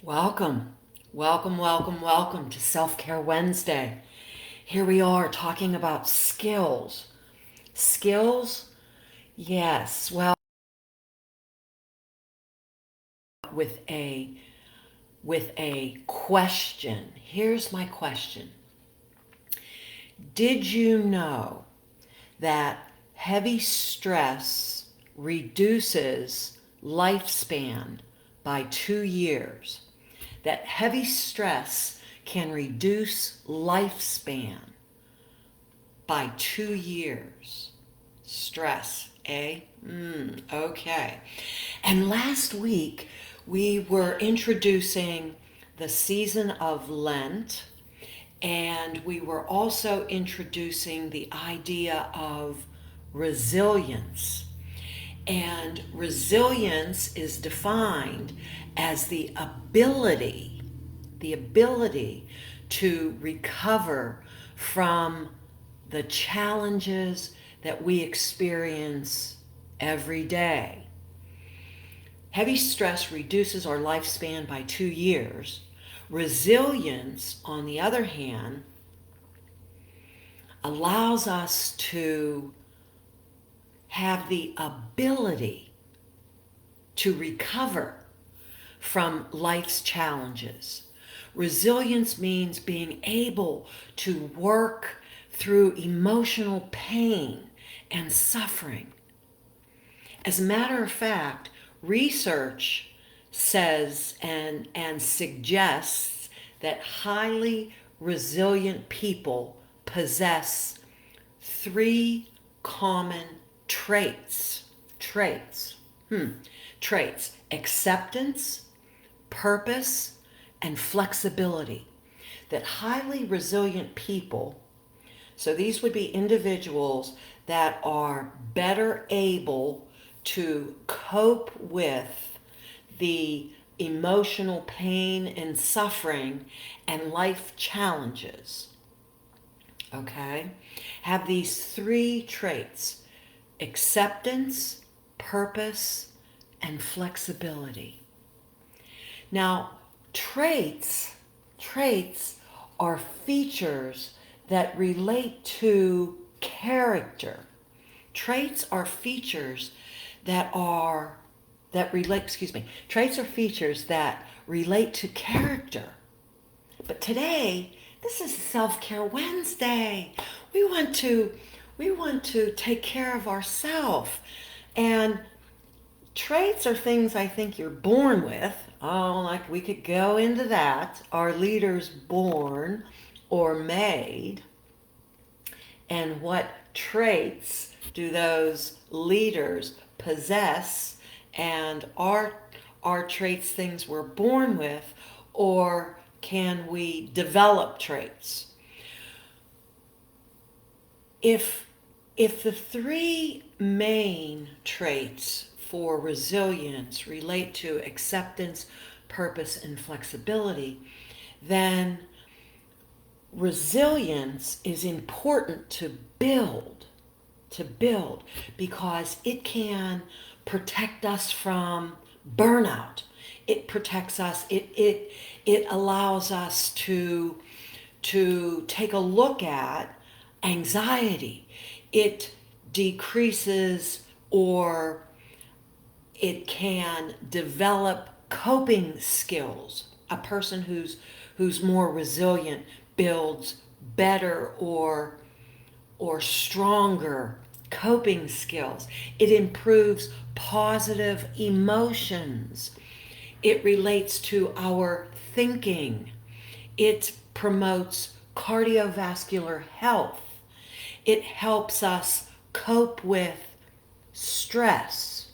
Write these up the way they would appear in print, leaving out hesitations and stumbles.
Welcome, welcome to Self Care Wednesday. Here we are talking about skills. Skills? Yes. Well, with a question. Here's my question. Did you know that heavy stress reduces lifespan by 2 years? That heavy stress can reduce lifespan by 2 years. Stress, eh? Okay. And last week we were introducing the season of Lent, and we were also introducing the idea of resilience. And resilience is defined as the ability to recover from the challenges that we experience every day. Heavy stress reduces our lifespan by 2 years. Resilience, on the other hand, allows us to have the ability to recover from life's challenges. Resilience means being able to work through emotional pain and suffering. As a matter of fact, research says and suggests that highly resilient people possess three common traits. Traits: acceptance, purpose, and flexibility. That highly resilient people, so these would be individuals that are better able to cope with the emotional pain and suffering and life challenges. Okay? Have these three traits: acceptance, purpose, and flexibility. Now, traits are features that relate to character. Traits are features Traits are features that relate to character. But today, this is Self-Care Wednesday. We want to take care of ourselves. And traits are things I think you're born with. Oh, like we could go into that. Are leaders born or made? And what traits do those leaders possess? And are traits things we're born with, or can we develop traits? If the three main traits for resilience relate to acceptance, purpose, and flexibility, then resilience is important to build because it can protect us from burnout. It protects us. It allows us to take a look at anxiety. It decreases, or it can develop coping skills. A person who's more resilient builds better or stronger coping skills. It improves positive emotions. It relates to our thinking. It promotes cardiovascular health. It helps us cope with stress.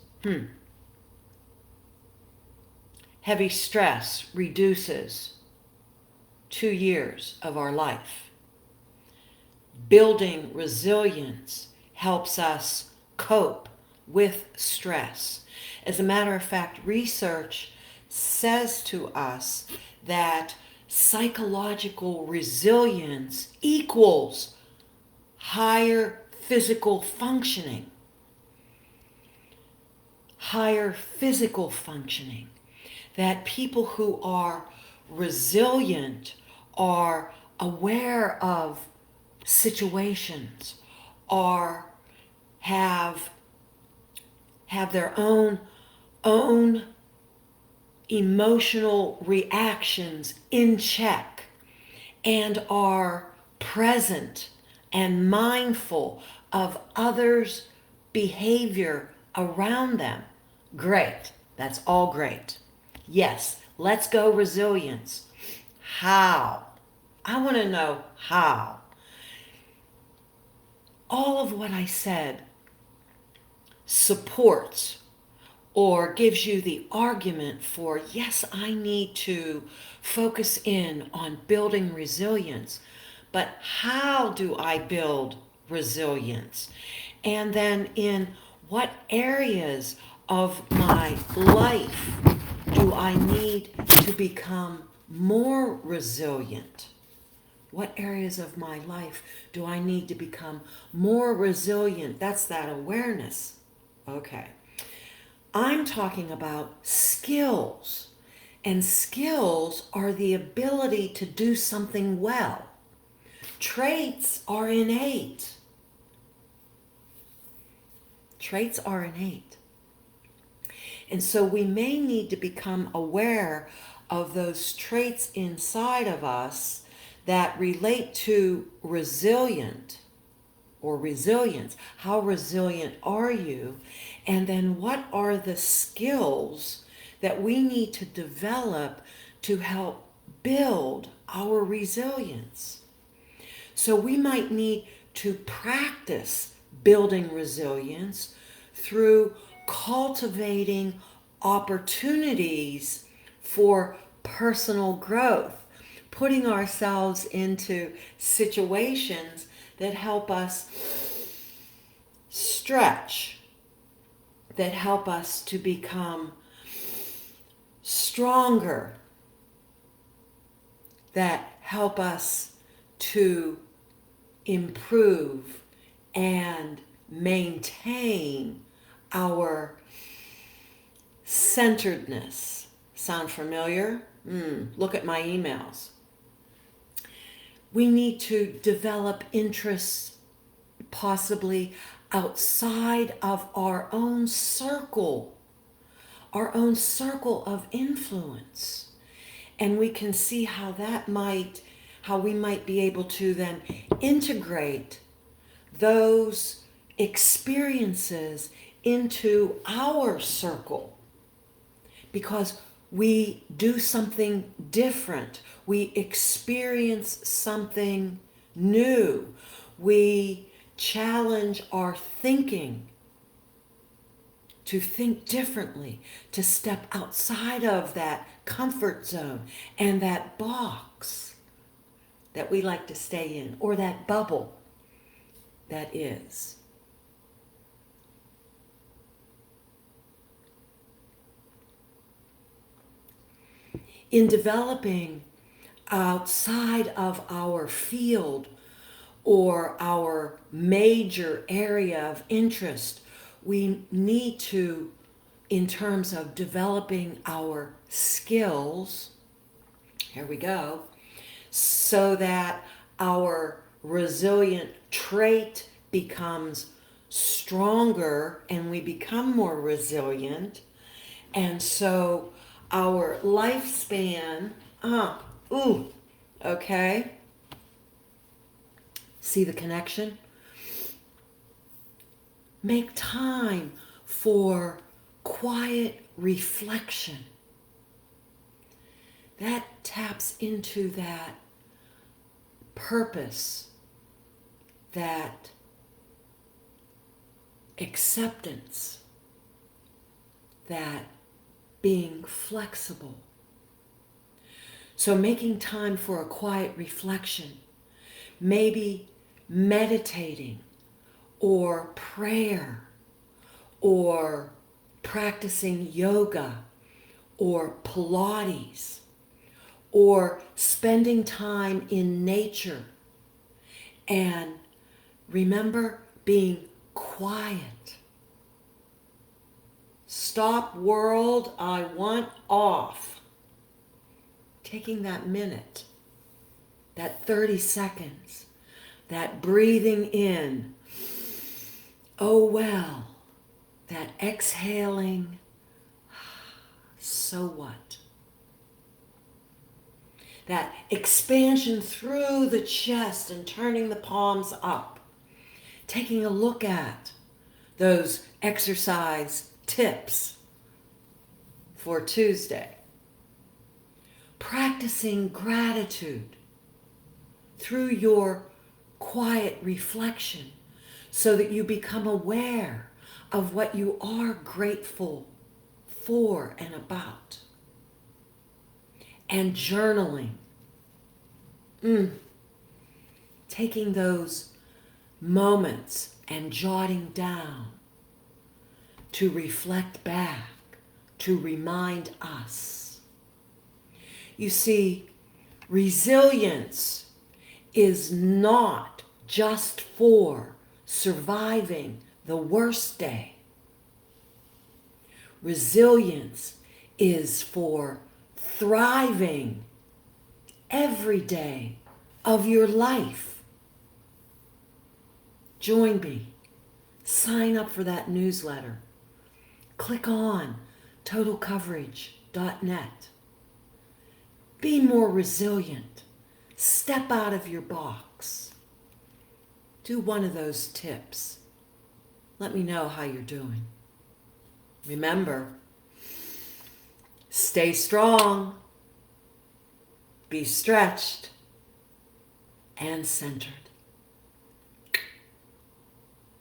Heavy stress reduces 2 years of our life. Building resilience helps us cope with stress. As a matter of fact, research says to us that psychological resilience equals higher physical functioning. that people who are resilient are aware of situations, are have their own emotional reactions in check and are present and mindful of others' behavior around them. Great. That's all great. Yes, let's go resilience. How? I want to know how. All of what I said supports or gives you the argument for, yes, I need to focus in on building resilience, but how do I build resilience? And then in what areas of my life do I need to become more resilient? What areas of my life do I need to become more resilient? That's that awareness. Okay. I'm talking about skills. And skills are the ability to do something well. Traits are innate. Traits are innate. And so we may need to become aware of those traits inside of us that relate to resilient or resilience. How resilient are you? And then what are the skills that we need to develop to help build our resilience? So we might need to practice building resilience through cultivating opportunities for personal growth, putting ourselves into situations that help us stretch, that help us to become stronger, that help us to improve and maintain our centeredness. Sound familiar? Look at my emails. We need to develop interests possibly outside of our own circle of influence. And we can see how we might be able to then integrate those experiences into our circle, because we do something different. We experience something new. We challenge our thinking to think differently, to step outside of that comfort zone and that box that we like to stay in, or that bubble that is. In developing outside of our field or our major area of interest, we need to, in terms of developing our skills, here we go, so that our resilient trait becomes stronger and we become more resilient. And so our lifespan, okay. See the connection? Make time for quiet reflection. That taps into that purpose, that acceptance, that being flexible. So making time for a quiet reflection, maybe meditating or prayer or practicing yoga or Pilates or spending time in nature. And remember, being quiet, stop world, I want off. Taking that minute, that 30 seconds, that breathing in, oh well, that exhaling, so what? That expansion through the chest and turning the palms up. Taking a look at those exercise tips for Tuesday. Practicing gratitude through your quiet reflection so that you become aware of what you are grateful for and about. And journaling. Taking those moments and jotting down to reflect back, to remind us. You see, resilience is not just for surviving the worst day. Resilience is for thriving every day of your life. Join me. Sign up for that newsletter. Click on totalcoverage.net. Be more resilient. Step out of your box. Do one of those tips. Let me know how you're doing. Remember, stay strong, be stretched, and centered.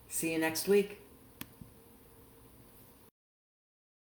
See you next week.